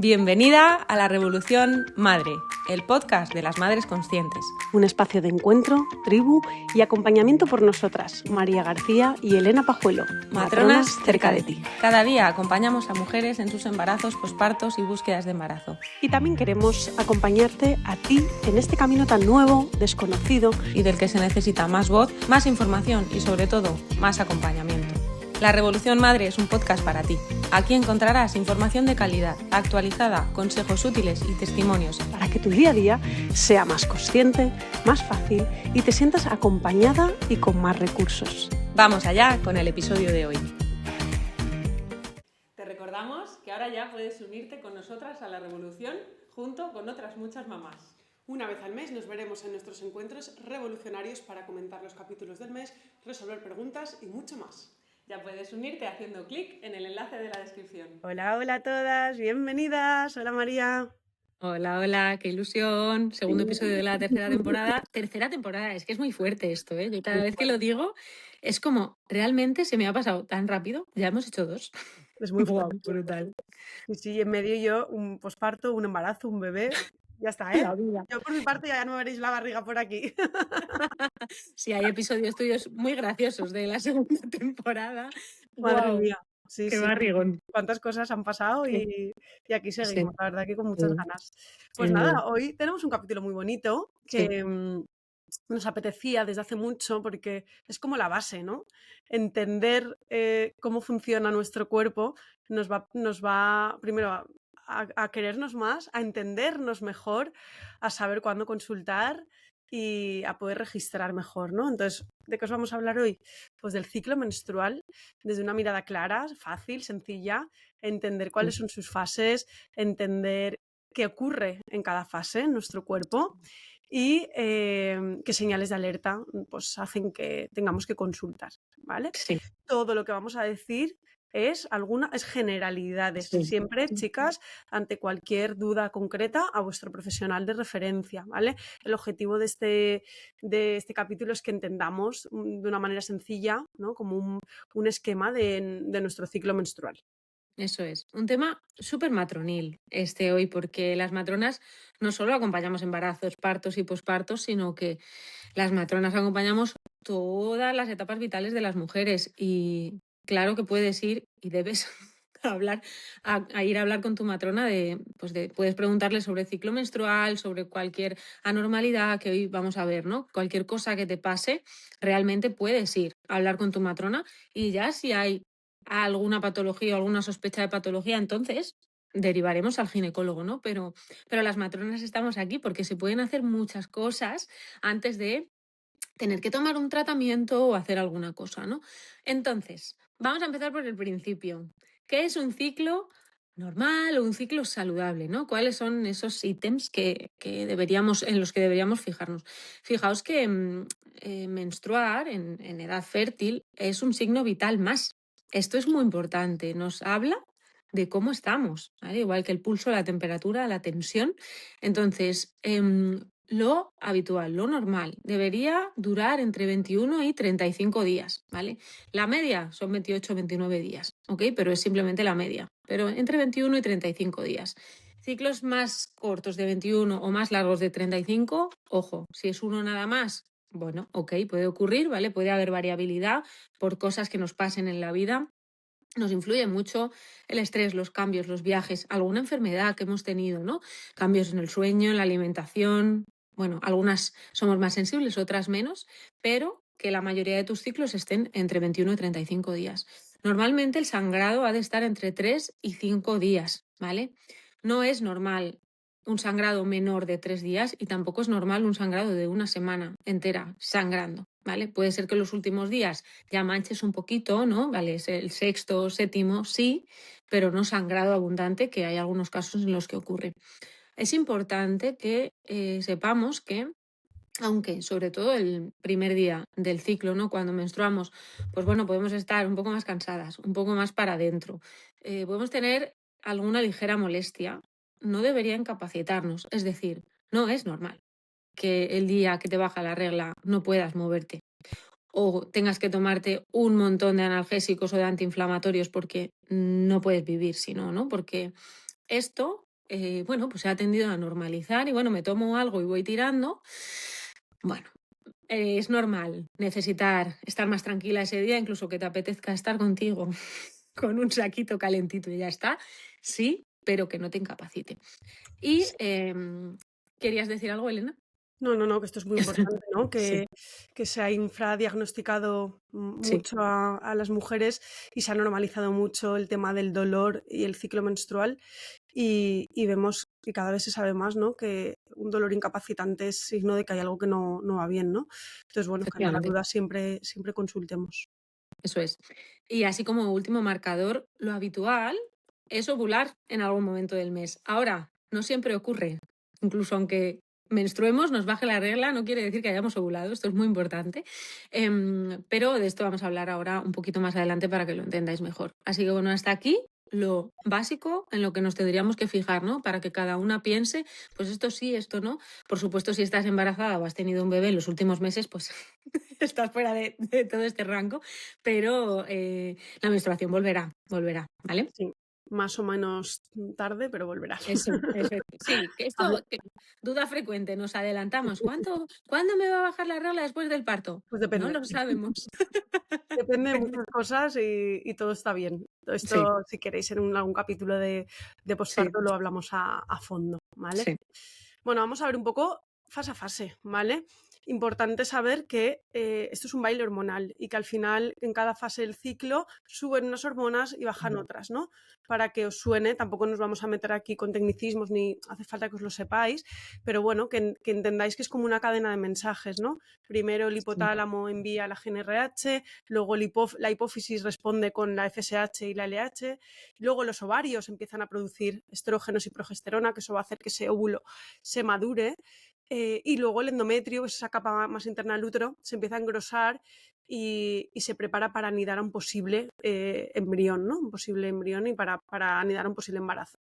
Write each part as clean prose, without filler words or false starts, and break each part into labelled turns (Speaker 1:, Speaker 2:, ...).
Speaker 1: Bienvenida a La Revolución Madre, el podcast de las madres conscientes.
Speaker 2: Un espacio de encuentro, tribu y acompañamiento por nosotras, María García y Elena Pajuelo,
Speaker 1: Matronas cerca de ti. Cada día acompañamos a mujeres en sus embarazos, pospartos y búsquedas de embarazo.
Speaker 2: Y también queremos acompañarte a ti en este camino tan nuevo, desconocido
Speaker 1: y del que se necesita más voz, más información y sobre todo más acompañamiento. La Revolución Madre es un podcast para ti. Aquí encontrarás información de calidad, actualizada, consejos útiles y testimonios
Speaker 2: para que tu día a día sea más consciente, más fácil y te sientas acompañada y con más recursos.
Speaker 1: Vamos allá con el episodio de hoy. Te recordamos que ahora ya puedes unirte con nosotras a La Revolución junto con otras muchas mamás.
Speaker 2: Una vez al mes nos veremos en nuestros encuentros revolucionarios para comentar los capítulos del mes, resolver preguntas y mucho más.
Speaker 1: Ya puedes unirte haciendo clic en el enlace de la descripción.
Speaker 2: Hola, hola a todas, bienvenidas. Hola María.
Speaker 1: Hola, qué ilusión. Segundo episodio de la tercera temporada. Tercera temporada, es que es muy fuerte esto, ¿eh? Yo cada vez que lo digo es como, realmente se me ha pasado tan rápido. Ya hemos hecho 2.
Speaker 2: Es muy fuerte.
Speaker 1: Wow, brutal.
Speaker 2: Sí, en medio yo un posparto, un embarazo, un bebé. Ya está, ¿eh?
Speaker 1: La vida.
Speaker 2: Yo por mi parte ya no me veréis la barriga por aquí.
Speaker 1: Sí, hay episodios tuyos muy graciosos de la segunda temporada.
Speaker 2: Madre mía. Sí,
Speaker 1: qué
Speaker 2: sí.
Speaker 1: barrigón.
Speaker 2: Cuántas cosas han pasado y aquí seguimos, la verdad que con muchas ganas. Pues nada, hoy tenemos un capítulo muy bonito que nos apetecía desde hace mucho porque es como la base, ¿no? Entender cómo funciona nuestro cuerpo nos va primero a querernos más, a entendernos mejor, a saber cuándo consultar y a poder registrar mejor, ¿no? Entonces, ¿de qué os vamos a hablar hoy? Pues del ciclo menstrual, desde una mirada clara, fácil, sencilla, entender cuáles son sus fases, entender qué ocurre en cada fase en nuestro cuerpo y qué señales de alerta pues, hacen que tengamos que consultar, ¿vale?
Speaker 1: Sí.
Speaker 2: Todo lo que vamos a decir es generalidades.
Speaker 1: Sí.
Speaker 2: Siempre, chicas, ante cualquier duda concreta, a vuestro profesional de referencia, ¿vale? El objetivo de este capítulo es que entendamos de una manera sencilla, ¿no? Como un esquema de nuestro ciclo menstrual.
Speaker 1: Eso es. Un tema súper matronil hoy, porque las matronas no solo acompañamos embarazos, partos y pospartos, sino que las matronas acompañamos todas las etapas vitales de las mujeres. Y claro que puedes ir y debes ir a hablar con tu matrona puedes preguntarle sobre ciclo menstrual, sobre cualquier anormalidad que hoy vamos a ver, ¿no? Cualquier cosa que te pase, realmente puedes ir a hablar con tu matrona y ya si hay alguna patología o alguna sospecha de patología, entonces derivaremos al ginecólogo, ¿no? Pero las matronas estamos aquí porque se pueden hacer muchas cosas antes de tener que tomar un tratamiento o hacer alguna cosa, ¿no? Entonces, vamos a empezar por el principio. ¿Qué es un ciclo normal o un ciclo saludable, ¿no? ¿Cuáles son esos ítems en los que deberíamos fijarnos? Fijaos que menstruar en edad fértil es un signo vital más. Esto es muy importante. Nos habla de cómo estamos, ¿vale? Igual que el pulso, la temperatura, la tensión. Entonces, lo habitual, lo normal, debería durar entre 21 y 35 días, ¿vale? La media son 28 o 29 días, ¿ok? Pero es simplemente la media, pero entre 21 y 35 días. Ciclos más cortos de 21 o más largos de 35, ojo, si es uno nada más, bueno, ok, puede ocurrir, ¿vale? Puede haber variabilidad por cosas que nos pasen en la vida. Nos influye mucho el estrés, los cambios, los viajes, alguna enfermedad que hemos tenido, ¿no? Cambios en el sueño, en la alimentación. Bueno, algunas somos más sensibles, otras menos, pero que la mayoría de tus ciclos estén entre 21 y 35 días. Normalmente el sangrado ha de estar entre 3 y 5 días, ¿vale? No es normal un sangrado menor de 3 días y tampoco es normal un sangrado de una semana entera sangrando, ¿vale? Puede ser que en los últimos días ya manches un poquito, ¿no? Vale, es el sexto, séptimo, sí, pero no sangrado abundante, que hay algunos casos en los que ocurre. Es importante que sepamos que, aunque sobre todo el primer día del ciclo, ¿no? Cuando menstruamos, pues bueno, podemos estar un poco más cansadas, un poco más para adentro, podemos tener alguna ligera molestia, no debería incapacitarnos, es decir, no es normal que el día que te baja la regla no puedas moverte o tengas que tomarte un montón de analgésicos o de antiinflamatorios porque no puedes vivir si no, ¿no? Porque esto bueno, pues se ha tendido a normalizar y bueno, me tomo algo y voy tirando. Bueno, es normal necesitar estar más tranquila ese día, incluso que te apetezca estar contigo con un saquito calentito y ya está. Sí, pero que no te incapacite. Y ¿querías decir algo, Elena?
Speaker 2: No, que esto es muy importante, ¿no?
Speaker 1: Sí,
Speaker 2: Que se ha infradiagnosticado
Speaker 1: sí,
Speaker 2: mucho a las mujeres y se ha normalizado mucho el tema del dolor y el ciclo menstrual y vemos que cada vez se sabe más, ¿no? Que un dolor incapacitante es signo de que hay algo que no va bien, ¿no? Entonces, bueno, que ante la
Speaker 1: efectivamente.
Speaker 2: duda siempre consultemos.
Speaker 1: Eso es. Y así como último marcador, lo habitual es ovular en algún momento del mes. Ahora, no siempre ocurre. Incluso aunque menstruemos, nos baje la regla, no quiere decir que hayamos ovulado. Esto es muy importante. Pero de esto vamos a hablar ahora un poquito más adelante para que lo entendáis mejor. Así que bueno, hasta aquí lo básico en lo que nos tendríamos que fijar, ¿no? Para que cada una piense, pues esto sí, esto no. Por supuesto, si estás embarazada o has tenido un bebé en los últimos meses, pues estás fuera de todo este rango, pero la menstruación volverá, ¿vale?
Speaker 2: Sí, más o menos tarde, pero volverá.
Speaker 1: Eso. Sí, que esto,
Speaker 2: Habla-
Speaker 1: duda frecuente, nos adelantamos. ¿Cuándo me va a bajar la regla después del parto?
Speaker 2: Pues
Speaker 1: No
Speaker 2: depende.
Speaker 1: lo sabemos.
Speaker 2: Depende de
Speaker 1: Depende.
Speaker 2: muchas cosas y todo está bien.
Speaker 1: Sí,
Speaker 2: Esto, si queréis, en algún capítulo de
Speaker 1: sí,
Speaker 2: posparto lo hablamos a fondo, ¿vale?
Speaker 1: sí.
Speaker 2: Bueno, vamos a ver un poco fase a fase, ¿vale? Importante saber que esto es un baile hormonal y que al final en cada fase del ciclo suben unas hormonas y bajan otras, ¿no? Para que os suene, tampoco nos vamos a meter aquí con tecnicismos ni hace falta que os lo sepáis, pero bueno, que entendáis que es como una cadena de mensajes, ¿no? Primero el
Speaker 1: Sí.
Speaker 2: hipotálamo envía la GnRH, luego la hipófisis responde con la FSH y la LH, luego los ovarios empiezan a producir estrógenos y progesterona, que eso va a hacer que ese óvulo se madure y luego el endometrio, que es esa capa más interna del útero, se empieza a engrosar y se prepara para anidar a un posible embrión, ¿no? Un posible embrión y para anidar a un posible embarazo.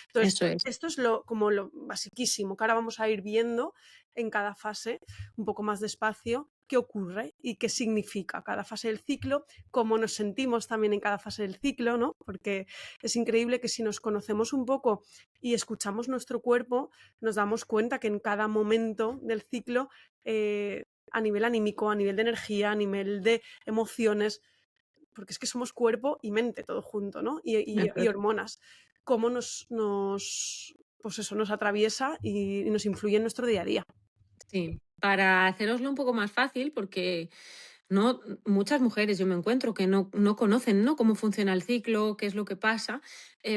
Speaker 2: Entonces,
Speaker 1: Eso es.
Speaker 2: esto es como lo basiquísimo, que ahora vamos a ir viendo en cada fase, un poco más despacio, qué ocurre y qué significa cada fase del ciclo, cómo nos sentimos también en cada fase del ciclo, ¿no? Porque es increíble que si nos conocemos un poco y escuchamos nuestro cuerpo, nos damos cuenta que en cada momento del ciclo, a nivel anímico, a nivel de energía, a nivel de emociones, porque es que somos cuerpo y mente todo junto, ¿no? Y hormonas, cómo pues eso, nos atraviesa y nos influye en nuestro día a día.
Speaker 1: Sí, para haceroslo un poco más fácil, porque no muchas mujeres yo me encuentro que no conocen, ¿no?, cómo funciona el ciclo, qué es lo que pasa.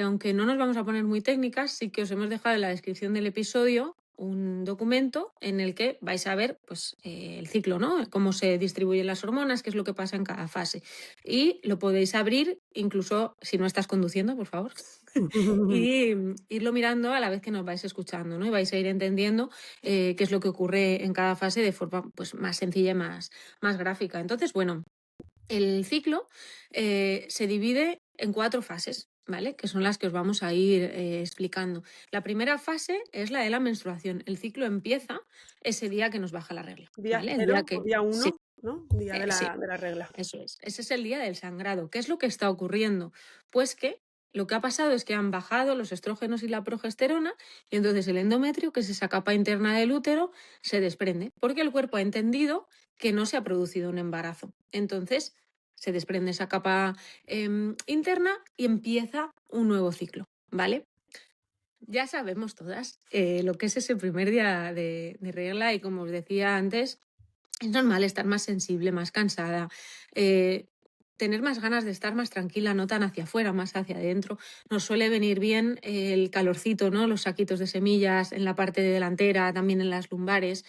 Speaker 1: Aunque no nos vamos a poner muy técnicas, sí que os hemos dejado en la descripción del episodio un documento en el que vais a ver, pues, el ciclo, ¿no?, cómo se distribuyen las hormonas, qué es lo que pasa en cada fase. Y lo podéis abrir, incluso si no estás conduciendo, por favor, y irlo mirando a la vez que nos vais escuchando, ¿no? Y vais a ir entendiendo qué es lo que ocurre en cada fase de forma, pues, más sencilla y más gráfica. Entonces, bueno, el ciclo se divide en 4 fases, ¿vale? Que son las que os vamos a ir explicando. La primera fase es la de la menstruación. El ciclo empieza ese día que nos baja la regla,
Speaker 2: Día
Speaker 1: ¿vale? El día
Speaker 2: cero o
Speaker 1: que...
Speaker 2: día
Speaker 1: Sí,
Speaker 2: uno, ¿no? Día
Speaker 1: sí,
Speaker 2: de la regla.
Speaker 1: eso es. Ese es el día del sangrado. ¿Qué es lo que está ocurriendo? Pues que lo que ha pasado es que han bajado los estrógenos y la progesterona y entonces el endometrio, que es esa capa interna del útero, se desprende porque el cuerpo ha entendido que no se ha producido un embarazo. Entonces se desprende esa capa interna y empieza un nuevo ciclo, ¿vale? Ya sabemos todas lo que es ese primer día de regla y como os decía antes, es normal estar más sensible, más cansada, tener más ganas de estar más tranquila, no tan hacia afuera, más hacia adentro. Nos suele venir bien el calorcito, ¿no? Los saquitos de semillas en la parte delantera, también en las lumbares.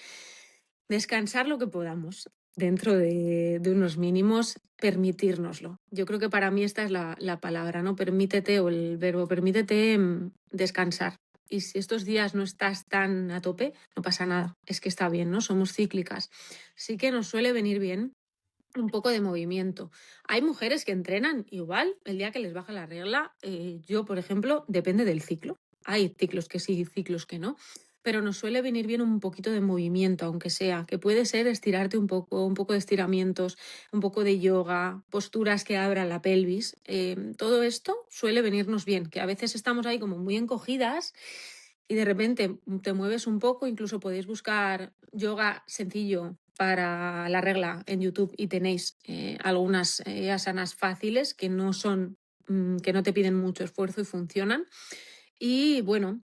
Speaker 1: Descansar lo que podamos dentro de unos mínimos, permitírnoslo. Yo creo que para mí esta es la palabra, ¿no? Permítete, o el verbo, permítete descansar. Y si estos días no estás tan a tope, no pasa nada. Es que está bien, ¿no? Somos cíclicas. Sí que nos suele venir bien un poco de movimiento. Hay mujeres que entrenan igual el día que les baja la regla. Yo, por ejemplo, depende del ciclo. Hay ciclos que sí, ciclos que no. Pero nos suele venir bien un poquito de movimiento, aunque sea, que puede ser estirarte un poco de estiramientos, un poco de yoga, posturas que abran la pelvis. Todo esto suele venirnos bien, que a veces estamos ahí como muy encogidas y de repente te mueves un poco, incluso podéis buscar yoga sencillo para la regla en YouTube y tenéis algunas asanas fáciles que no son, que no te piden mucho esfuerzo y funcionan. Y bueno,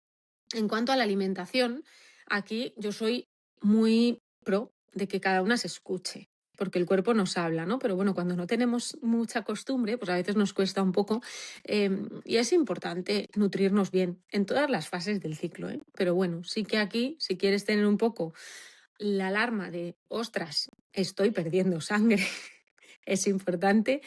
Speaker 1: en cuanto a la alimentación, aquí yo soy muy pro de que cada una se escuche, porque el cuerpo nos habla, ¿no? Pero bueno, cuando no tenemos mucha costumbre, pues a veces nos cuesta un poco y es importante nutrirnos bien en todas las fases del ciclo, ¿eh? Pero bueno, sí que aquí, si quieres tener un poco la alarma de, ostras, estoy perdiendo sangre, es importante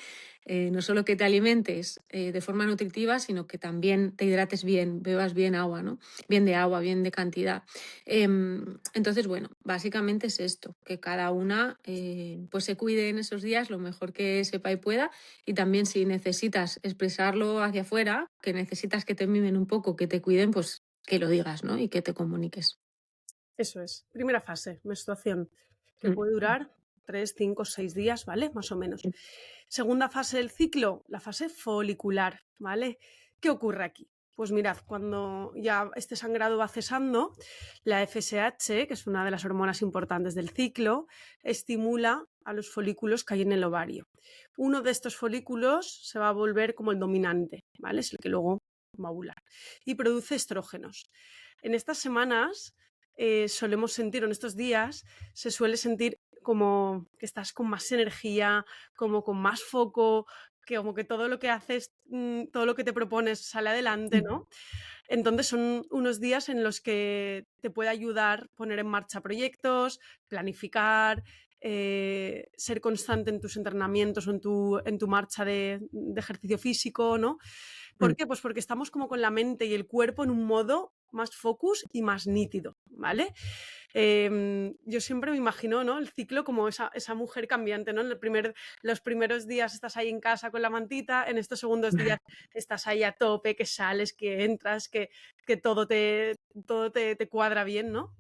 Speaker 1: no solo que te alimentes de forma nutritiva, sino que también te hidrates bien, bebas bien agua, ¿no? Bien de agua, bien de cantidad. Entonces, bueno, básicamente es esto, que cada una pues se cuide en esos días lo mejor que sepa y pueda, y también si necesitas expresarlo hacia afuera, que necesitas que te mimen un poco, que te cuiden, pues que lo digas, ¿no? Y que te comuniques.
Speaker 2: Eso es. Primera fase, menstruación, que
Speaker 1: Mm.
Speaker 2: puede durar 3, 5, 6 días, ¿vale? Más o menos. Segunda fase del ciclo, la fase folicular, ¿vale? ¿Qué ocurre aquí? Pues mirad, cuando ya este sangrado va cesando, la FSH, que es una de las hormonas importantes del ciclo, estimula a los folículos que hay en el ovario. Uno de estos folículos se va a volver como el dominante, ¿vale? Es el que luego va a ovular y produce estrógenos. En estas semanas solemos sentir, o en estos días, se suele sentir como que estás con más energía, como con más foco, que como que todo lo que haces, todo lo que te propones sale adelante, ¿no? Entonces son unos días en los que te puede ayudar poner en marcha proyectos, planificar, ser constante en tus entrenamientos o en tu marcha de ejercicio físico, ¿no? ¿Por
Speaker 1: Mm.
Speaker 2: qué? Pues porque estamos como con la mente y el cuerpo en un modo más focus y más nítido, ¿vale? Yo siempre me imagino, ¿no? El ciclo como esa mujer cambiante, ¿no? Los primeros días estás ahí en casa con la mantita, en estos segundos días estás ahí a tope, que sales, que entras, que todo te cuadra bien, ¿no?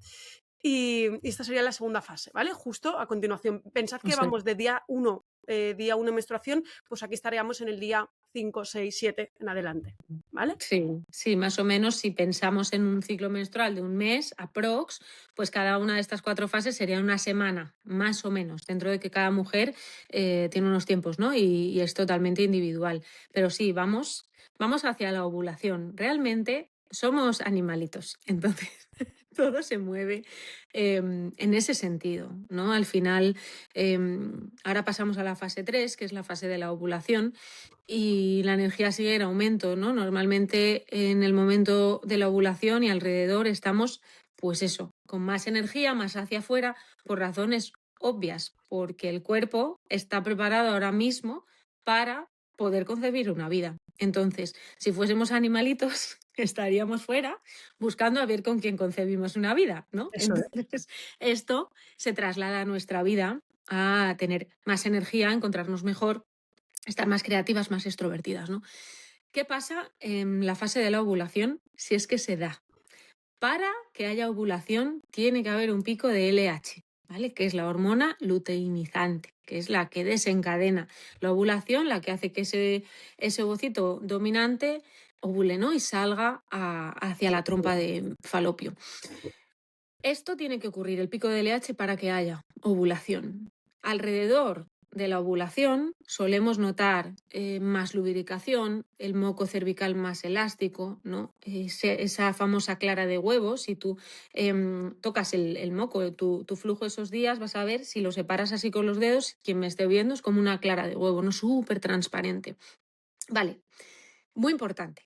Speaker 2: Y esta sería la segunda fase, ¿vale? Justo a continuación. Pensad
Speaker 1: O
Speaker 2: que
Speaker 1: sea,
Speaker 2: vamos de día 1 de menstruación, pues aquí estaríamos en el día 5, 6, 7 en adelante, ¿vale?
Speaker 1: sí, sí, más o menos si pensamos en un ciclo menstrual de un mes, aprox, pues cada una de estas 4 fases sería una semana, más o menos, dentro de que cada mujer tiene unos tiempos, ¿no? Y es totalmente individual. Pero sí, vamos hacia la ovulación. Realmente somos animalitos, entonces todo se mueve en ese sentido, ¿no? Al final, ahora pasamos a la fase 3, que es la fase de la ovulación, y la energía sigue en aumento, ¿no? Normalmente en el momento de la ovulación y alrededor estamos, pues eso, con más energía, más hacia afuera, por razones obvias, porque el cuerpo está preparado ahora mismo para poder concebir una vida. Entonces, si fuésemos animalitos, estaríamos fuera buscando a ver con quién concebimos una vida, ¿no?
Speaker 2: Eso es.
Speaker 1: Entonces, esto se traslada a nuestra vida a tener más energía, a encontrarnos mejor, estar más creativas, más extrovertidas, ¿no? ¿Qué pasa en la fase de la ovulación si es que se da? Para que haya ovulación tiene que haber un pico de LH, ¿vale? Que es la hormona luteinizante, que es la que desencadena la ovulación, la que hace que ese ovocito dominante ovule, ¿no? Y salga hacia la trompa de falopio. Esto tiene que ocurrir, el pico de LH, para que haya ovulación. Alrededor de la ovulación solemos notar más lubricación, el moco cervical más elástico, ¿no? Esa famosa clara de huevo, si tú tocas el moco, tu flujo esos días, vas a ver, si lo separas así con los dedos, quien me esté viendo es como una clara de huevo, ¿no? Súper transparente. Vale, muy importante.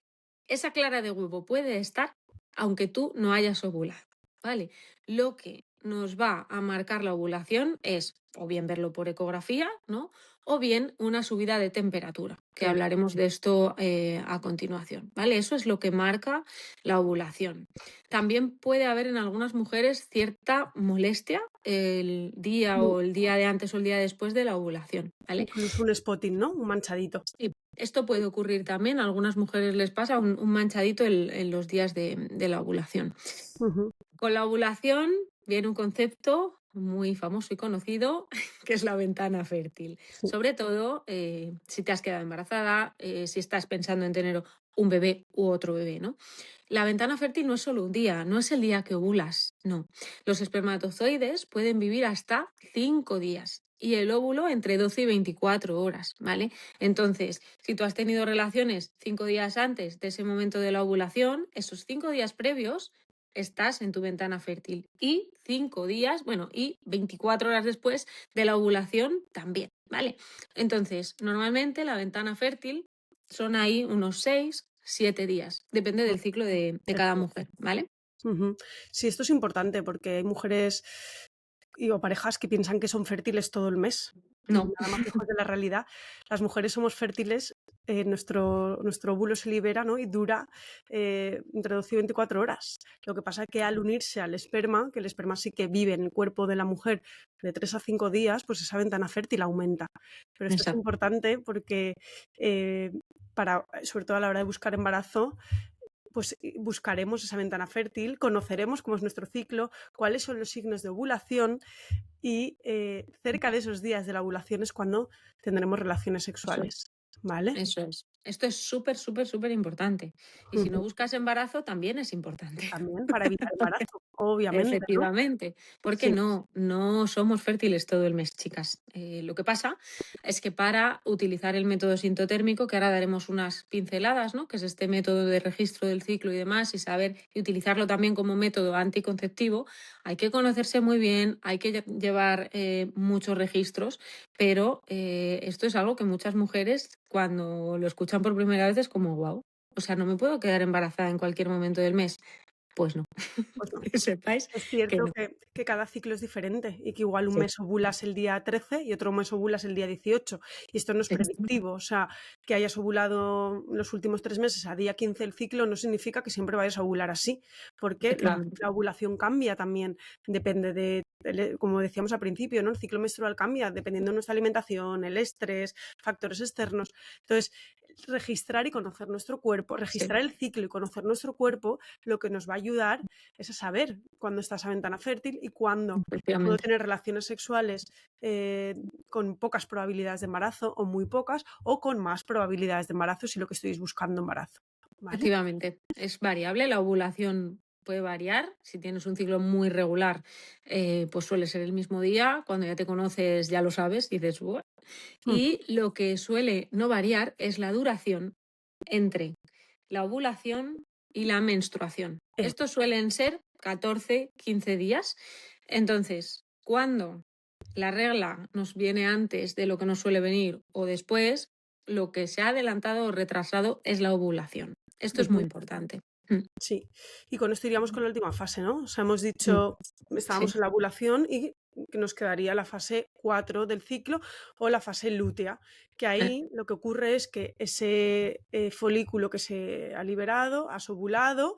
Speaker 1: Esa clara de huevo puede estar aunque tú no hayas ovulado, ¿vale? Lo que nos va a marcar la ovulación es o bien verlo por ecografía, ¿no? O bien una subida de temperatura, que
Speaker 2: Claro.
Speaker 1: hablaremos de esto a continuación, ¿vale? Eso es lo que marca la ovulación. También puede haber en algunas mujeres cierta molestia el día
Speaker 2: Mm,
Speaker 1: o el día de antes o el día después de la ovulación, ¿vale?
Speaker 2: Incluso un spotting, ¿no? Un manchadito.
Speaker 1: Sí, esto puede ocurrir también, a algunas mujeres les pasa un manchadito en los días de la ovulación.
Speaker 2: Ujú.
Speaker 1: Con la ovulación viene un concepto muy famoso y conocido, que es la ventana fértil.
Speaker 2: Sí.
Speaker 1: Sobre todo si te has quedado embarazada, si estás pensando en tener un bebé u otro bebé, ¿no? La ventana fértil no es solo un día, no es el día que ovulas, no. Los espermatozoides pueden vivir hasta 5 días y el óvulo entre 12 y 24 horas, ¿vale? Entonces, si tú has tenido relaciones 5 días antes de ese momento de la ovulación, esos 5 días previos estás en tu ventana fértil y 5 días, bueno, y 24 horas después de la ovulación también, ¿vale? Entonces, normalmente la ventana fértil son ahí unos 6, 7 días, depende del ciclo de cada mujer, ¿vale?
Speaker 2: Ujú. Sí, esto es importante porque hay mujeres o parejas que piensan que son fértiles todo el mes y
Speaker 1: No,
Speaker 2: nada más lejos de la realidad. Las mujeres somos fértiles, nuestro óvulo se libera, ¿no? Y dura entre 12 y 24 horas. Lo que pasa es que al unirse al esperma, que el esperma sí que vive en el cuerpo de la mujer de 3 a 5 días, pues esa ventana fértil aumenta. Pero esto es
Speaker 1: exacto,
Speaker 2: importante porque, eh, sobre todo a la hora de buscar embarazo, pues buscaremos esa ventana fértil, conoceremos cómo es nuestro ciclo, cuáles son los signos de ovulación y cerca de esos días de la ovulación es cuando tendremos relaciones
Speaker 1: eso es.
Speaker 2: sexuales, ¿vale?
Speaker 1: Eso es. Esto es súper, súper, súper importante. Y si no
Speaker 2: Ujú.
Speaker 1: buscas embarazo, también es importante.
Speaker 2: También para evitar embarazo, obviamente, ¿no?
Speaker 1: Efectivamente, porque
Speaker 2: Sí,
Speaker 1: no somos fértiles todo el mes, chicas. Lo que pasa es que para utilizar el método sintotérmico, que ahora daremos unas pinceladas, ¿no? Que es este método de registro del ciclo y demás, y saber y utilizarlo también como método anticonceptivo, hay que conocerse muy bien, hay que llevar muchos registros, pero esto es algo que muchas mujeres cuando lo escuchan por primera vez es como, wow, o sea, no me puedo quedar embarazada en cualquier momento del mes. Pues no,
Speaker 2: pues no.
Speaker 1: que sepáis
Speaker 2: Es
Speaker 1: que
Speaker 2: cierto
Speaker 1: no.
Speaker 2: que cada ciclo es diferente y que igual un
Speaker 1: Sí,
Speaker 2: mes ovulas el día 13 y otro mes ovulas el día 18. Y esto no es
Speaker 1: sí,
Speaker 2: predictivo. O sea, que hayas ovulado los últimos 3 meses a día 15 el ciclo no significa que siempre vayas a ovular así, porque
Speaker 1: efectivamente.
Speaker 2: la ovulación cambia también. Depende como decíamos al principio, ¿no? El ciclo menstrual cambia dependiendo de nuestra alimentación, el estrés, factores externos. Entonces, registrar y conocer nuestro cuerpo,
Speaker 1: Sí,
Speaker 2: registrar el ciclo y conocer nuestro cuerpo, lo que nos va a ayudar es a saber cuándo está esa ventana fértil y cuándo puedo
Speaker 1: efectivamente.
Speaker 2: tener relaciones sexuales con pocas probabilidades de embarazo o muy pocas o con más probabilidades de embarazo si lo que estoy es buscando embarazo. ¿Vale?
Speaker 1: Efectivamente. Es variable, la ovulación puede variar. Si tienes un ciclo muy regular, pues suele ser el mismo día. Cuando ya te conoces, ya lo sabes, dices, "Buah".
Speaker 2: Mm.
Speaker 1: Y lo que suele no variar es la duración entre la ovulación y la menstruación.
Speaker 2: Eh,
Speaker 1: Estos suelen ser 14, 15 días. Entonces, cuando la regla nos viene antes de lo que nos suele venir o después, lo que se ha adelantado o retrasado es la ovulación. Esto es muy
Speaker 2: ujú.
Speaker 1: importante. Mm,
Speaker 2: Sí, y con esto iríamos con la última fase, ¿no? O sea, hemos
Speaker 1: mm,
Speaker 2: dicho, estábamos
Speaker 1: sí,
Speaker 2: en la ovulación y que nos quedaría la fase 4 del ciclo o la fase lútea, que
Speaker 1: eh,
Speaker 2: ahí lo que ocurre es que ese folículo que se ha liberado, has ovulado,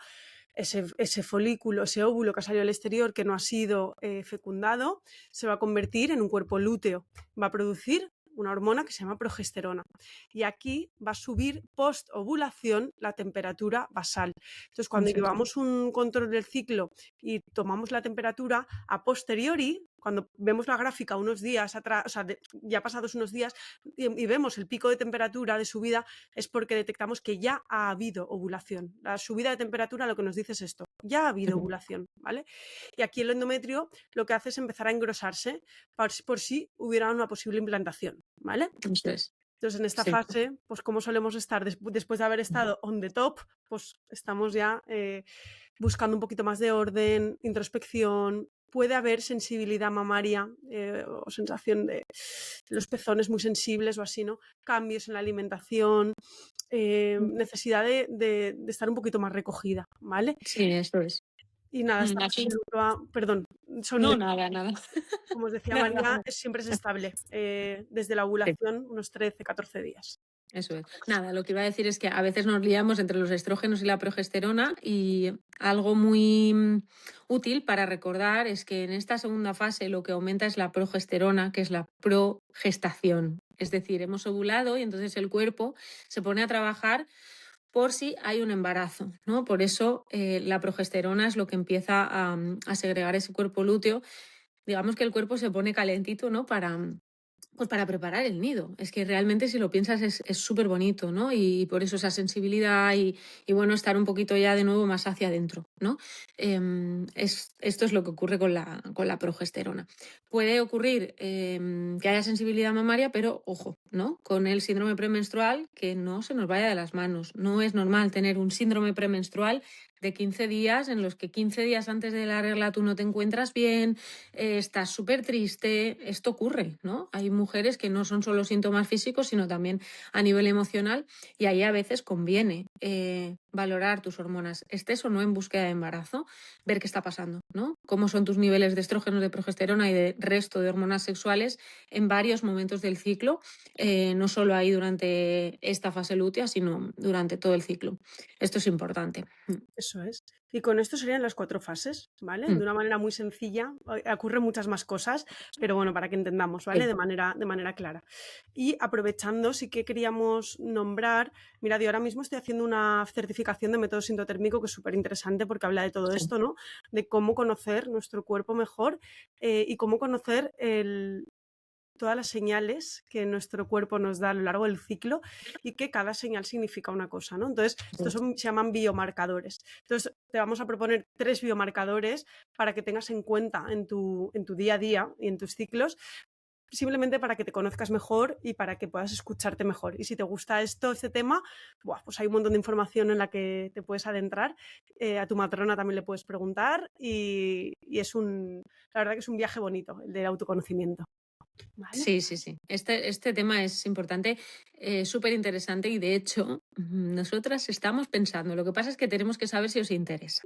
Speaker 2: ese folículo, ese óvulo que ha salido al exterior que no ha sido fecundado, se va a convertir en un cuerpo lúteo, va a producir una hormona que se llama progesterona. Y aquí va a subir post-ovulación la temperatura basal. Entonces, cuando
Speaker 1: eso es.
Speaker 2: llevamos un control del ciclo y tomamos la temperatura, a posteriori, cuando vemos la gráfica unos días atrás, o sea, ya pasados unos días, y vemos el pico de temperatura de subida, es porque detectamos que ya ha habido ovulación. La subida de temperatura lo que nos dice es esto, ya ha habido
Speaker 1: Ujú,
Speaker 2: ovulación, ¿vale? Y aquí el endometrio lo que hace es empezar a engrosarse por si hubiera una posible implantación, ¿vale?
Speaker 1: eso es.
Speaker 2: Entonces, en esta
Speaker 1: Sí,
Speaker 2: fase, pues como solemos estar después de haber estado on the top, pues estamos ya buscando un poquito más de orden, introspección. Puede haber sensibilidad mamaria o sensación de los pezones muy sensibles o así, ¿no? Cambios en la alimentación, necesidad de estar un poquito más recogida, ¿vale?
Speaker 1: sí, eso es.
Speaker 2: Y nada, esta
Speaker 1: Aquí.
Speaker 2: fase lutua, perdón, son,
Speaker 1: No, nada, nada.
Speaker 2: como os decía
Speaker 1: Nada,
Speaker 2: María,
Speaker 1: nada.
Speaker 2: siempre es estable. Desde la
Speaker 1: Sí.
Speaker 2: ovulación, unos 13, 14 días.
Speaker 1: Eso es. Nada, lo que iba a decir es que a veces nos liamos entre los estrógenos y la progesterona y algo muy útil para recordar es que en esta segunda fase lo que aumenta es la progesterona, que es la progestación. Es decir, hemos ovulado y entonces el cuerpo se pone a trabajar por si hay un embarazo, ¿no? Por eso la progesterona es lo que empieza a segregar ese cuerpo lúteo. Digamos que el cuerpo se pone calentito, ¿no? Pues para preparar el nido. Es que realmente si lo piensas es súper bonito, ¿no? Y por eso esa sensibilidad y bueno, estar un poquito ya de nuevo más hacia adentro, ¿no? Esto es lo que ocurre con la progesterona. Puede ocurrir que haya sensibilidad mamaria, pero ojo, ¿no? Con el síndrome premenstrual, que no se nos vaya de las manos. No es normal tener un síndrome premenstrual de 15 días en los que 15 días antes de la regla tú no te encuentras bien, estás súper triste. Esto ocurre, ¿no? Hay mujeres que no son solo síntomas físicos, sino también a nivel emocional, y ahí a veces conviene valorar tus hormonas, estés o no en búsqueda de embarazo, ver qué está pasando, ¿no? Cómo son tus niveles de estrógenos, de progesterona y de resto de hormonas sexuales en varios momentos del ciclo, no solo ahí durante esta fase lútea, sino durante todo el ciclo. Esto es importante.
Speaker 2: Eso es. Y con esto serían las 4 fases, ¿vale?
Speaker 1: Mm,
Speaker 2: De una manera muy sencilla, ocurren muchas más cosas, pero bueno, para que entendamos, ¿vale?
Speaker 1: sí,
Speaker 2: De manera clara. Y aprovechando, sí que queríamos nombrar, mira, yo ahora mismo estoy haciendo una certificación de método sintotérmico que es súper interesante porque habla de todo
Speaker 1: sí,
Speaker 2: esto, ¿no? De cómo conocer nuestro cuerpo mejor y cómo conocer todas las señales que nuestro cuerpo nos da a lo largo del ciclo y que cada señal significa una cosa, ¿no? Entonces, estos
Speaker 1: sí.
Speaker 2: se llaman biomarcadores. Entonces, te vamos a proponer 3 biomarcadores para que tengas en cuenta en tu día a día y en tus ciclos, simplemente para que te conozcas mejor y para que puedas escucharte mejor. Y si te gusta este tema, buah, pues hay un montón de información en la que te puedes adentrar. A tu matrona también le puedes preguntar y la verdad que es un viaje bonito, el del autoconocimiento. ¿Vale?
Speaker 1: Sí, sí, sí. Este tema es importante, súper interesante y de hecho, nosotras estamos pensando, lo que pasa es que tenemos que saber si os interesa.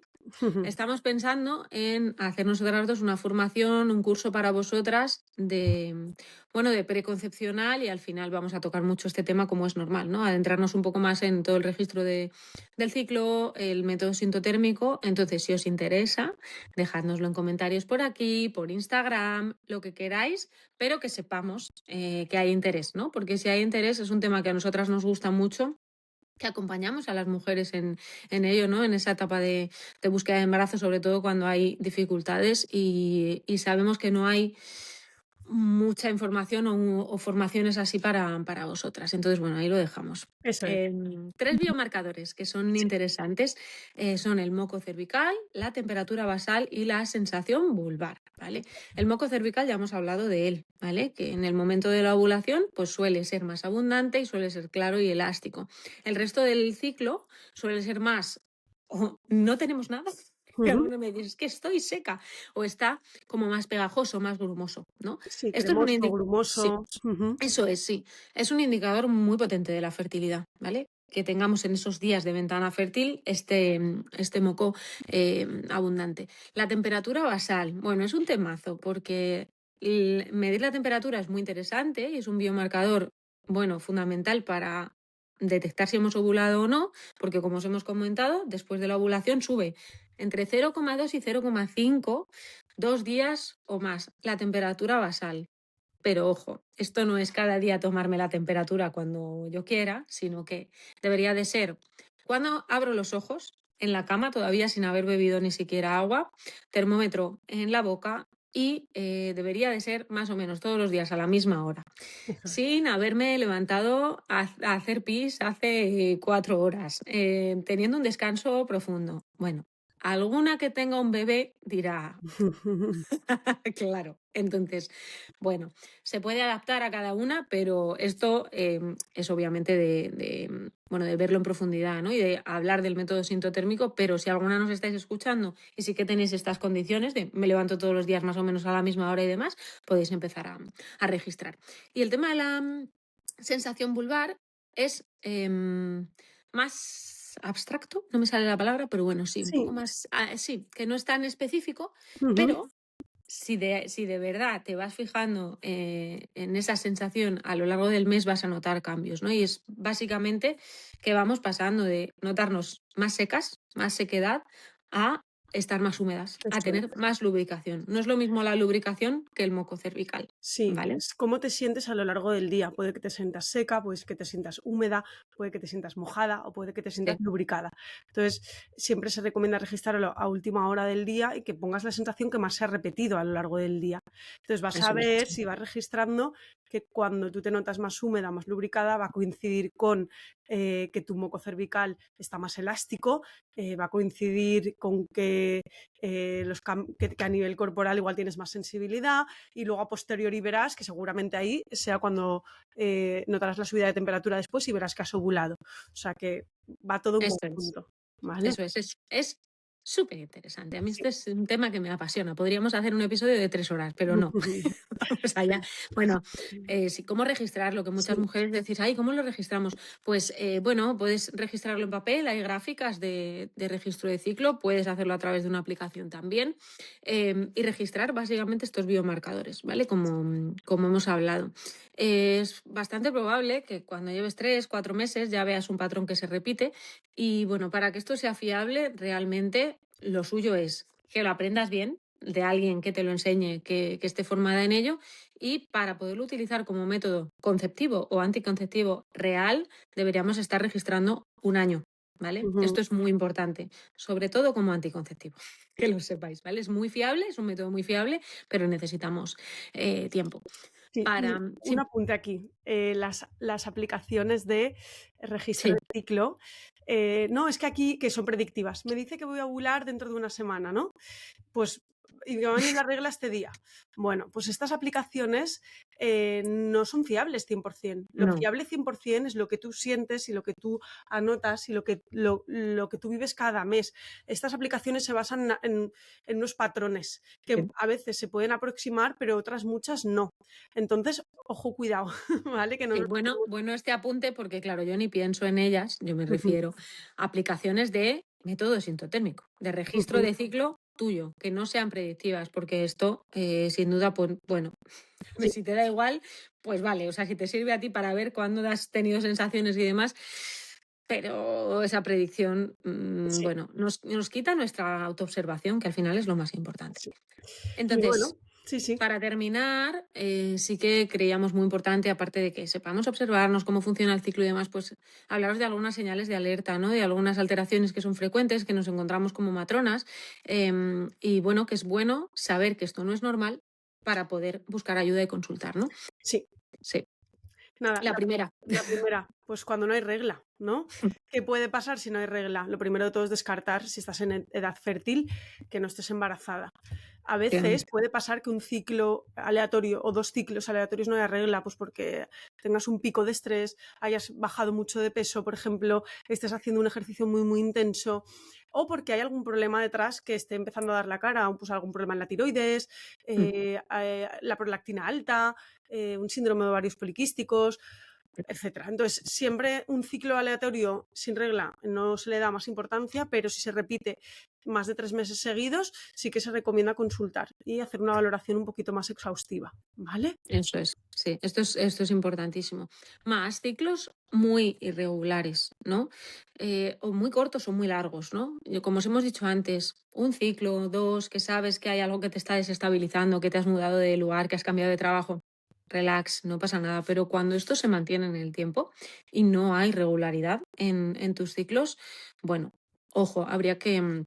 Speaker 1: Estamos pensando en hacer nosotras dos una formación, un curso para vosotras bueno, de preconcepcional, y al final vamos a tocar mucho este tema como es normal, ¿no? Adentrarnos un poco más en todo el registro del ciclo, el método sintotérmico. Entonces, si os interesa, dejádnoslo en comentarios por aquí, por Instagram, lo que queráis, pero que sepamos que hay interés, ¿no? Porque si hay interés es un tema que a nosotras nos gusta mucho, que acompañamos a las mujeres en ello, ¿no? En esa etapa de búsqueda de embarazo, sobre todo cuando hay dificultades y sabemos que no hay mucha información o formaciones así para vosotras. Entonces, bueno, ahí lo dejamos.
Speaker 2: Eso es.
Speaker 1: 3 biomarcadores que son
Speaker 2: Sí.
Speaker 1: interesantes son el moco cervical, la temperatura basal y la sensación vulvar, ¿vale? El moco cervical ya hemos hablado de él, ¿vale? Que en el momento de la ovulación pues suele ser más abundante y suele ser claro y elástico. El resto del ciclo suele ser más o no tenemos nada, que
Speaker 2: Ujú.
Speaker 1: alguno me dice, es que estoy seca, o está como más pegajoso, más grumoso, ¿no?
Speaker 2: Sí,
Speaker 1: Esto es un
Speaker 2: cremoso,
Speaker 1: sí,
Speaker 2: grumoso. Ujú.
Speaker 1: eso es, sí. Es un indicador muy potente de la fertilidad, ¿vale? Que tengamos en esos días de ventana fértil este moco abundante. La temperatura basal, bueno, es un temazo porque medir la temperatura es muy interesante y es un biomarcador, bueno, fundamental para detectar si hemos ovulado o no, porque como os hemos comentado, después de la ovulación sube entre 0,2 y 0,5, 2 días o más, la temperatura basal. Pero ojo, esto no es cada día tomarme la temperatura cuando yo quiera, sino que debería de ser cuando abro los ojos, en la cama todavía sin haber bebido ni siquiera agua, termómetro en la boca y debería de ser más o menos todos los días a la misma hora,
Speaker 2: Eso es.
Speaker 1: sin haberme levantado a hacer pis hace 4 horas, teniendo un descanso profundo. Bueno, alguna que tenga un bebé dirá, claro. Entonces, bueno, se puede adaptar a cada una, pero esto es obviamente bueno, de verlo en profundidad, ¿no? Y de hablar del método sintotérmico, pero si alguna nos estáis escuchando y sí que tenéis estas condiciones de me levanto todos los días más o menos a la misma hora y demás, podéis empezar a registrar. Y el tema de la sensación vulvar es más abstracto, no me sale la palabra, pero bueno, sí, un poco
Speaker 2: Sí.
Speaker 1: más, sí, que no es tan específico,
Speaker 2: Ujú.
Speaker 1: pero si de verdad te vas fijando en esa sensación a lo largo del mes vas a notar cambios, ¿no? Y es básicamente que vamos pasando de notarnos más secas, más sequedad, a estar más húmedas, a
Speaker 2: Eso
Speaker 1: tener
Speaker 2: es.
Speaker 1: más lubricación. No es lo mismo la lubricación que el moco cervical,
Speaker 2: Sí,
Speaker 1: ¿vale?
Speaker 2: es cómo te sientes a lo largo del día. Puede que te sientas seca, puede que te sientas húmeda, puede que te sientas mojada o puede que te sientas
Speaker 1: Sí,
Speaker 2: lubricada. Entonces, siempre se recomienda registrarlo a última hora del día y que pongas la sensación que más se ha repetido a lo largo del día. Entonces, vas a
Speaker 1: eso es.
Speaker 2: ver si vas registrando que cuando tú te notas más húmeda, más lubricada, va a coincidir con que tu moco cervical está más elástico, va a coincidir con que, que a nivel corporal igual tienes más sensibilidad, y luego a posteriori verás que seguramente ahí sea cuando notarás la subida de temperatura después y verás que has ovulado. O sea que va todo en
Speaker 1: Eso es.
Speaker 2: conjunto, ¿vale?
Speaker 1: Eso es súper interesante. A mí este es un tema que me apasiona. Podríamos hacer un episodio de 3 horas, pero no. Vamos allá. Bueno, sí, ¿cómo registrarlo? Que muchas
Speaker 2: Sí.
Speaker 1: mujeres decís, ay, ¿cómo lo registramos? Pues bueno, puedes registrarlo en papel, hay gráficas de registro de ciclo, puedes hacerlo a través de una aplicación también y registrar básicamente estos biomarcadores, ¿vale? Como hemos hablado. Es bastante probable que cuando lleves 3, 4 meses ya veas un patrón que se repite y bueno, para que esto sea fiable, realmente lo suyo es que lo aprendas bien de alguien que te lo enseñe, que esté formada en ello, y para poderlo utilizar como método conceptivo o anticonceptivo real, deberíamos estar registrando un año, ¿vale? Esto es muy importante, sobre todo como anticonceptivo, que lo sepáis, ¿vale? Es muy fiable, es un método muy fiable, pero necesitamos tiempo.
Speaker 2: Sí, y
Speaker 1: Para,
Speaker 2: un
Speaker 1: sí,
Speaker 2: apunte aquí. Las aplicaciones de registro
Speaker 1: sí,
Speaker 2: de ciclo, no, es que aquí que son predictivas. Me dice que voy a ovular dentro de una semana, ¿no? Pues, y me va a venir la regla este día. Bueno, pues estas aplicaciones no son fiables 100%. Lo
Speaker 1: no.
Speaker 2: fiable 100% es lo que tú sientes y lo que tú anotas y lo que tú vives cada mes. Estas aplicaciones se basan en unos patrones que
Speaker 1: Sí.
Speaker 2: a veces se pueden aproximar, pero otras muchas no. Entonces, ojo, cuidado, ¿vale? Que no
Speaker 1: Sí,
Speaker 2: nos
Speaker 1: bueno este apunte porque, claro, yo ni pienso en ellas, yo me
Speaker 2: Ujú,
Speaker 1: refiero a aplicaciones de método sintotérmico, de registro
Speaker 2: ujú.
Speaker 1: de ciclo tuyo, que no sean predictivas, porque esto, sin duda, pues bueno,
Speaker 2: Sí,
Speaker 1: si te da igual, pues vale, o sea, si te sirve a ti para ver cuándo has tenido sensaciones y demás, pero esa predicción,
Speaker 2: sí,
Speaker 1: bueno, nos quita nuestra autoobservación, que al final es lo más importante.
Speaker 2: sí. Y
Speaker 1: Entonces,
Speaker 2: bueno, sí, sí.
Speaker 1: para terminar, sí que creíamos muy importante, aparte de que sepamos observarnos cómo funciona el ciclo y demás, pues hablaros de algunas señales de alerta, ¿no? De algunas alteraciones que son frecuentes, que nos encontramos como matronas. Y bueno, que es bueno saber que esto no es normal para poder buscar ayuda y consultar, ¿no?
Speaker 2: Sí.
Speaker 1: Sí.
Speaker 2: Nada,
Speaker 1: La primera.
Speaker 2: la primera, pues cuando no hay regla, ¿no? ¿Qué puede pasar si no hay regla? Lo primero de todo es descartar, si estás en edad fértil, que no estés embarazada. A veces
Speaker 1: Efectivamente.
Speaker 2: puede pasar que un ciclo aleatorio o 2 ciclos aleatorios no haya regla, pues porque tengas un pico de estrés, hayas bajado mucho de peso, por ejemplo, estés haciendo un ejercicio muy, muy intenso, o porque hay algún problema detrás que esté empezando a dar la cara, pues algún problema en la tiroides,
Speaker 1: Mm.
Speaker 2: la prolactina alta, un síndrome de ovarios poliquísticos, etcétera. Entonces, siempre un ciclo aleatorio sin regla no se le da más importancia, pero si se repite más de 3 meses seguidos, sí que se recomienda consultar y hacer una valoración un poquito más exhaustiva, ¿vale?
Speaker 1: Eso es, sí, esto es importantísimo. Más ciclos muy irregulares, ¿no? O muy cortos o muy largos, ¿no? Como os hemos dicho antes, un ciclo, dos, que sabes que hay algo que te está desestabilizando, que te has mudado de lugar, que has cambiado de trabajo, relax, no pasa nada. Pero cuando esto se mantiene en el tiempo y no hay regularidad en tus ciclos, bueno, ojo, habría que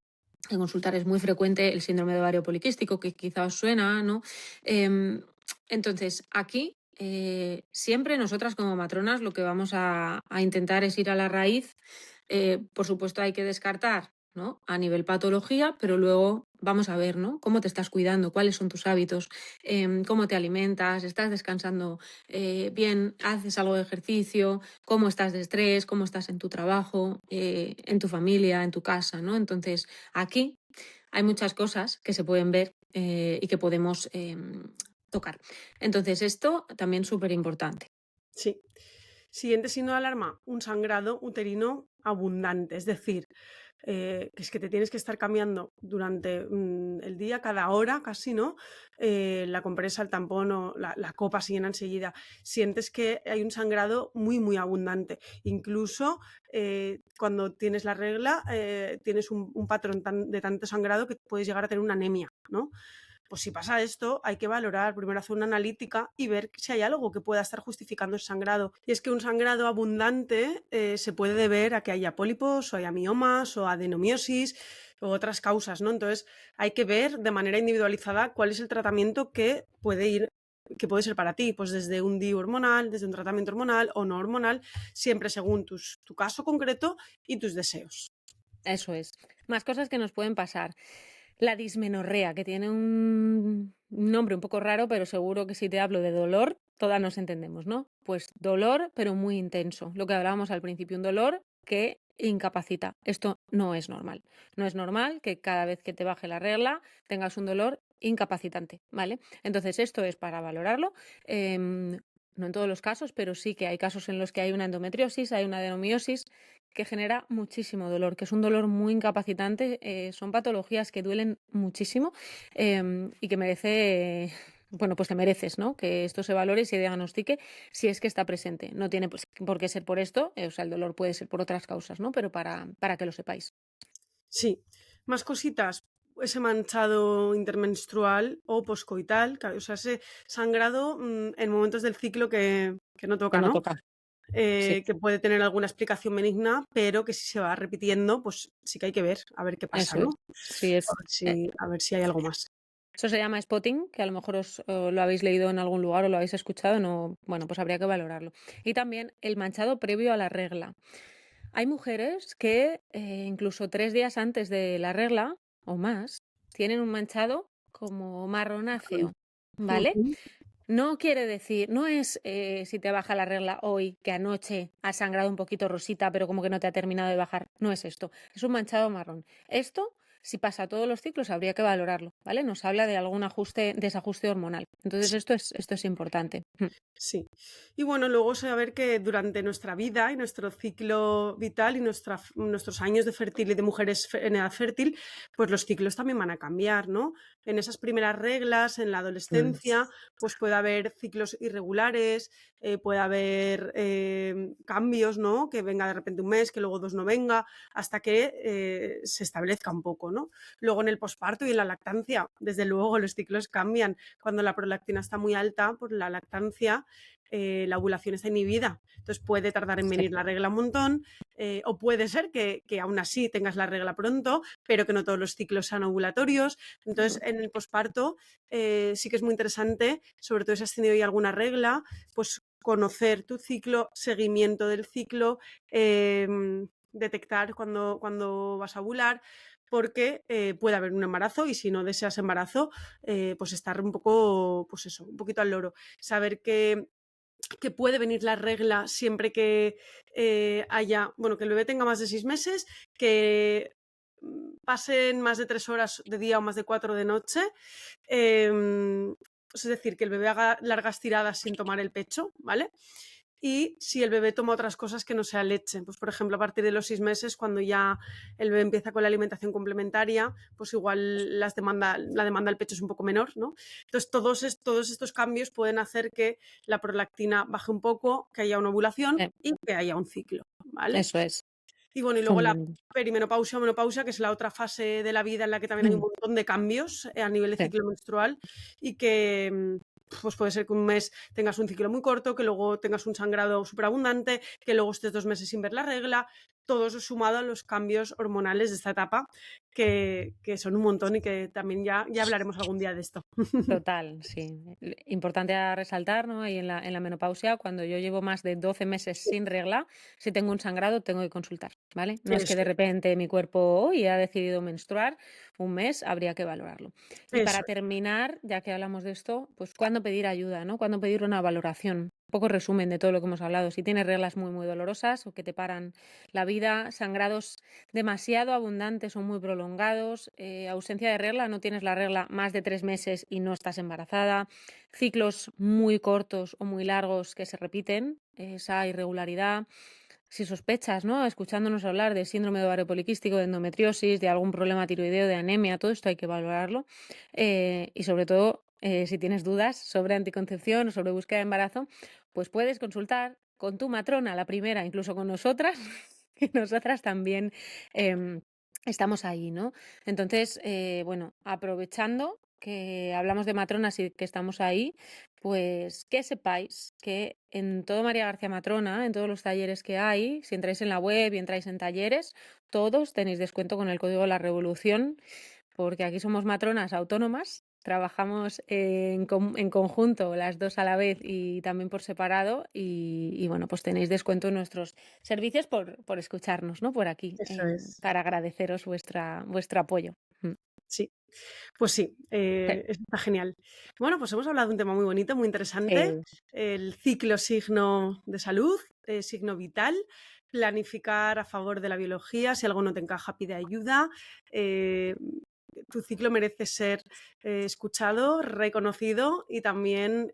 Speaker 1: consultar. Es muy frecuente el síndrome de ovario poliquístico, que quizá os suena, ¿no? Em, entonces, aquí siempre nosotras como matronas lo que vamos a intentar es ir a la raíz. Por supuesto hay que descartar, ¿no? A nivel patología, pero luego vamos a ver, ¿no? Cómo te estás cuidando, cuáles son tus hábitos, cómo te alimentas, estás descansando bien, haces algo de ejercicio, cómo estás de estrés, cómo estás en tu trabajo, en tu familia, en tu casa, ¿no? Entonces, aquí hay muchas cosas que se pueden ver y que podemos tocar. Entonces, esto también súper importante.
Speaker 2: Sí. Siguiente signo de alarma, un sangrado uterino abundante, es decir, que es que te tienes que estar cambiando durante el día, cada hora casi, ¿no? La compresa, el tampón o la copa se llena enseguida. Sientes que hay un sangrado muy, muy abundante. Incluso cuando tienes la regla, tienes un patrón de tanto sangrado que puedes llegar a tener una anemia, ¿no? Pues si pasa esto, hay que valorar, primero hacer una analítica y ver si hay algo que pueda estar justificando el sangrado. Y es que un sangrado abundante se puede deber a que haya pólipos o haya miomas o adenomiosis o otras causas, ¿no? Entonces hay que ver de manera individualizada cuál es el tratamiento que puede ir que puede ser para ti, pues desde un DIU hormonal, desde un tratamiento hormonal o no hormonal, siempre según tu caso concreto y tus deseos.
Speaker 1: Eso es. Más cosas que nos pueden pasar. La dismenorrea, que tiene un nombre un poco raro, pero seguro que si te hablo de dolor, todas nos entendemos, ¿no? Pues dolor, pero muy intenso. Lo que hablábamos al principio, un dolor que incapacita. Esto no es normal. No es normal que cada vez que te baje la regla tengas un dolor incapacitante, ¿vale? Entonces, esto es para valorarlo. No en todos los casos, pero sí que hay casos en los que hay una endometriosis, hay una adenomiosis que genera muchísimo dolor, que es un dolor muy incapacitante. Son patologías que duelen muchísimo y que merece, bueno, pues te mereces, ¿no? Que esto se valore y se diagnostique si es que está presente. No tiene pues, por qué ser por esto, o sea, el dolor puede ser por otras causas, ¿no? Pero para que lo sepáis.
Speaker 2: Sí, más cositas, ese manchado intermenstrual o poscoital, o sea, ese sangrado en momentos del ciclo que no
Speaker 1: Que
Speaker 2: toca,
Speaker 1: no
Speaker 2: ¿no?
Speaker 1: toca. Sí,
Speaker 2: Que puede tener alguna explicación benigna, pero que si se va repitiendo, pues sí que hay que ver, a ver qué pasa,
Speaker 1: eso es.
Speaker 2: ¿no?
Speaker 1: Sí, es.
Speaker 2: A ver si hay algo más.
Speaker 1: Eso se llama spotting, que a lo mejor lo habéis leído en algún lugar o lo habéis escuchado, no, bueno, pues habría que valorarlo. Y también el manchado previo a la regla. Hay mujeres que incluso 3 días antes de la regla o más tienen un manchado como marronáceo, ¿vale?
Speaker 2: Ujú.
Speaker 1: No quiere decir, no es si te baja la regla hoy, que anoche has sangrado un poquito rosita, pero como que no te ha terminado de bajar. No es esto, es un manchado marrón. Esto, si pasa todos los ciclos, habría que valorarlo, ¿vale? Nos habla de algún desajuste hormonal. Entonces, esto es importante.
Speaker 2: Sí. Y bueno, luego saber que durante nuestra vida y nuestro ciclo vital y nuestros años de fértil y de mujeres en edad fértil, pues los ciclos también van a cambiar, ¿no? En esas primeras reglas, en la
Speaker 1: Mm.
Speaker 2: adolescencia, pues puede haber ciclos irregulares, puede haber cambios, ¿no? Que venga de repente un mes, que luego 2 no venga, hasta que se establezca un poco, ¿no? Luego en el posparto y en la lactancia, desde luego los ciclos cambian. Cuando la prolactina está muy alta por la lactancia, la ovulación está inhibida. Entonces puede tardar en
Speaker 1: Sí,
Speaker 2: venir la regla un montón, o puede ser que aún así tengas la regla pronto, pero que no todos los ciclos sean ovulatorios. Entonces, en el posparto sí que es muy interesante, sobre todo si has tenido ya alguna regla, pues conocer tu ciclo, seguimiento del ciclo, detectar cuando vas a ovular, porque puede haber un embarazo y si no deseas embarazo, pues estar un poco, pues eso, un poquito al loro. Saber que puede venir la regla siempre que haya, bueno, que el bebé tenga más de 6 meses, que pasen más de 3 horas de día o más de 4 de noche. Es decir, que el bebé haga largas tiradas sin tomar el pecho, ¿vale? Y si el bebé toma otras cosas que no sea leche, pues por ejemplo a partir de los 6 meses, cuando ya el bebé empieza con la alimentación complementaria, pues igual la demanda del pecho es un poco menor, ¿no? Entonces todos estos cambios pueden hacer que la prolactina baje un poco, que haya una ovulación
Speaker 1: eh,
Speaker 2: y que haya un ciclo, ¿vale?
Speaker 1: eso es
Speaker 2: Y bueno, y luego la
Speaker 1: fundamental.
Speaker 2: perimenopausia o menopausia, que es la otra fase de la vida en la que también hay un montón de cambios a nivel de
Speaker 1: Sí.
Speaker 2: ciclo menstrual y que pues puede ser que un mes tengas un ciclo muy corto, que luego tengas un sangrado superabundante, que luego estés 2 meses sin ver la regla, todo eso sumado a los cambios hormonales de esta etapa, que son un montón y que también ya hablaremos algún día de esto.
Speaker 1: Total, sí. Importante a resaltar, ¿no? Y en la menopausia, cuando yo llevo más de 12 meses sin regla, si tengo un sangrado, tengo que consultar, ¿vale? No es que de
Speaker 2: Eso,
Speaker 1: repente mi cuerpo hoy ha decidido menstruar, un mes habría que valorarlo. Y para
Speaker 2: eso.
Speaker 1: terminar, ya que hablamos de esto, pues cuándo pedir ayuda, ¿no? Cuándo pedir una valoración. Un poco resumen de todo lo que hemos hablado. Si tienes reglas muy, muy dolorosas o que te paran la vida, sangrados demasiado abundantes o muy prolongados, ausencia de regla, no tienes la regla más de 3 meses y no estás embarazada, ciclos muy cortos o muy largos que se repiten, esa irregularidad. Si sospechas, ¿no? Escuchándonos hablar de síndrome de ovario poliquístico, de endometriosis, de algún problema tiroideo, de anemia, todo esto hay que valorarlo. Y sobre todo, si tienes dudas sobre anticoncepción o sobre búsqueda de embarazo, pues puedes consultar con tu matrona, la primera, incluso con nosotras, que nosotras también estamos ahí, ¿no? Entonces, bueno, aprovechando que hablamos de matronas y que estamos ahí, pues que sepáis que en todo María García Matrona, en todos los talleres que hay, si entráis en la web y entráis en talleres, todos tenéis descuento con el código La Revolución, porque aquí somos matronas autónomas trabajamos en conjunto las dos a la vez y también por separado y bueno, pues tenéis descuento en nuestros servicios por escucharnos, ¿no? Por aquí,
Speaker 2: Eso es.
Speaker 1: para agradeceros vuestro apoyo.
Speaker 2: Sí. Pues sí, eso está genial. Bueno, pues hemos hablado de un tema muy bonito, muy interesante, el ciclo signo de salud, signo vital, planificar a favor de la biología, si algo no te encaja, pide ayuda. Tu ciclo merece ser escuchado, reconocido y también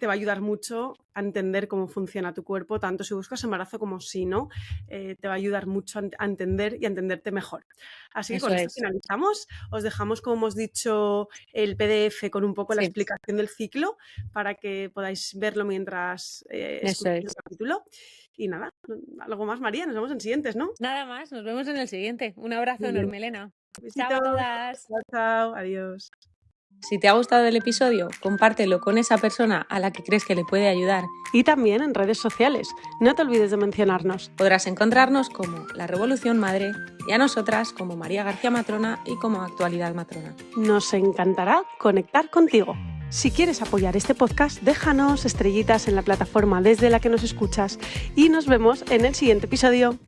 Speaker 2: te va a ayudar mucho a entender cómo funciona tu cuerpo, tanto si buscas embarazo como si no, te va a ayudar mucho a entender y a entenderte mejor. Así que con esto finalizamos. Os dejamos, como hemos dicho, el PDF con un poco la explicación del ciclo para que podáis verlo mientras escucháis el capítulo. Y nada, algo más, María, nos vemos en siguientes, ¿no?
Speaker 1: Nada más, nos vemos en el siguiente. Un abrazo enorme, Elena.
Speaker 2: Besitos.
Speaker 1: Chao a todas.
Speaker 2: Chao, adiós.
Speaker 1: Si te ha gustado el episodio, compártelo con esa persona a la que crees que le puede ayudar.
Speaker 2: Y también en redes sociales. No te olvides de mencionarnos.
Speaker 1: Podrás encontrarnos como La Revolución Madre y a nosotras como María García Matrona y como Actualidad Matrona.
Speaker 2: Nos encantará conectar contigo. Si quieres apoyar este podcast, déjanos estrellitas en la plataforma desde la que nos escuchas y nos vemos en el siguiente episodio.